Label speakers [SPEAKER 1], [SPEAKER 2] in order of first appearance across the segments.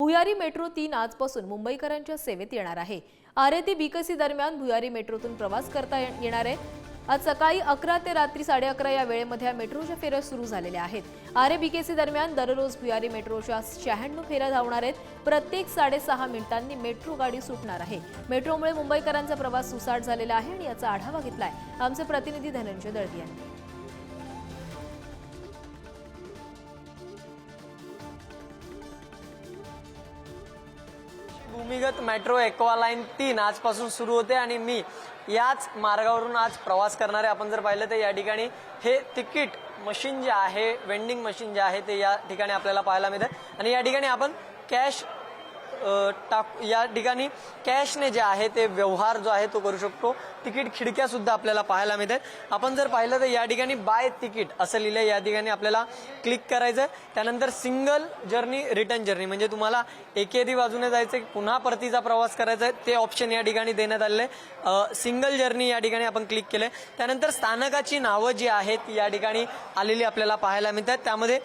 [SPEAKER 1] भुयारी मेट्रो 3 आजपासून मुंबईकरांच्या सेवेत येणार आहे। आरे ते बीकेसी दरम्यान भुयारी मेट्रोतून प्रवास करता येणार आहे। आज सकाळी 11 ते रात्री 11:30 या वेळेमध्ये या मेट्रोच्या फेऱ्या सुरू झालेल्या आहेत। आरे बीकेसी दरम्यान दररोज भुयारी मेट्रोच्या 96 फेऱ्या धावणार आहेत। प्रत्येक 6.5 मिनिटांनी मेट्रो गाडी सुटणार आहे। मेट्रोमुळे मुंबईकरांचा प्रवास सुसाट झालेला आहे आणि याचा आढावा घेतलाय आमचे प्रतिनिधी धनंजय दळवी यांनी।
[SPEAKER 2] भूमिगत मेट्रो एक्वालाइन 3 आजपासून सुरू होते आणि मी याच मार्गावरून आज प्रवास करणार आहे। आपण जर पाहिलं तर या ठिकाणी हे तिकीट मशीन जे आहे, वेंडिंग मशीन जे आहे ते या ठिकाणी आपल्याला पाहायला मिळते आणि या ठिकाणी आपण कॅश या ठिकाणी कॅशने जे आहे ते व्यवहार जो आहे तो करू शकतो। तिकीट खिडक्या सुद्धा आपल्याला पाहायला मिळतात। आपण जर पाहिलं तर या ठिकाणी बाय तिकीट असं लिहिलंय, या ठिकाणी आपल्याला क्लिक करायचं। त्यानंतर सिंगल जर्नी, रिटर्न जर्नी म्हणजे तुम्हाला एकेरी बाजूने जायचं पुन्हा परतीचा प्रवास करायचा आहे ते ऑप्शन या ठिकाणी देण्यात आले। सिंगल जर्नी या ठिकाणी आपण क्लिक केले। त्यानंतर स्थानकाची नावं जी आहेत या ठिकाणी आलेली आपल्याला पाहायला मिळतात। त्यामध्ये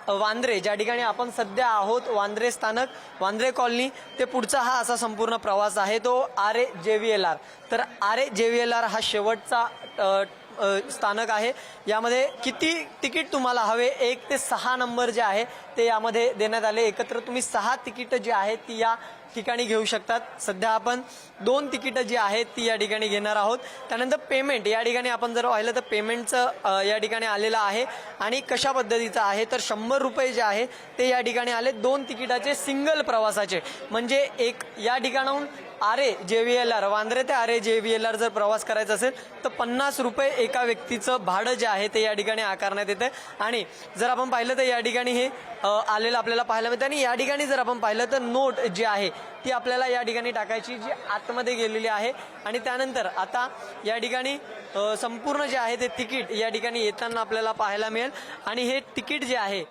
[SPEAKER 2] वांद्रे ज्या ठिकाणी आपण सध्या आहोत, वांद्रे स्थानक, वांद्रे कॉलनी ते पुढचा हा असा संपूर्ण प्रवास आहे तो आरे JVLR। तर आरे JVLR हा शेवटचा स्थानक आहे। यामध्ये किती तिकीट तुम्हाला हवे 1 ते 6 नंबर जे आहे ते यामध्ये देण्यात आले। एकत्र तुम्ही 6 तिकीट जी आहेत ती या ठिकाणी घेऊ शकतात। सध्या आपण 2 तिकीट जी आहेत ती या ठिकाणी घेणार आहोत। त्यानंतर पेमेंट या ठिकाणी आपण जर पाहिलं तर पेमेंटचं या ठिकाणी आलेलं आहे आणि कशा पद्धतीचं आहे तर 100 रुपये जे आहे ते या ठिकाणी आले 2 तिकिटाचे सिंगल प्रवासाचे। म्हणजे एक या ठिकाणाहून आरे JVLR, वांद्रे ते आरे JVLR जर प्रवास करायचा असेल तर 50 रुपये एका व्यक्तीचं भाडं जे आहे ते या ठिकाणी आकारण्यात येतं। आणि जर आपण पाहिलं तर या ठिकाणी हे आलेलं आपल्याला पाहायला मिळतं आणि या ठिकाणी जर आपण पाहिलं तर नोट जी आहे ती आपल्याला या ठिकाणी टाकायची जी आतमध्ये गेलेली आहे। आणि त्यानंतर आता या ठिकाणी संपूर्ण जे आहे ते तिकीट या ठिकाणी येताना आपल्याला पाहायला मिळेल आणि हे तिकीट जे आहे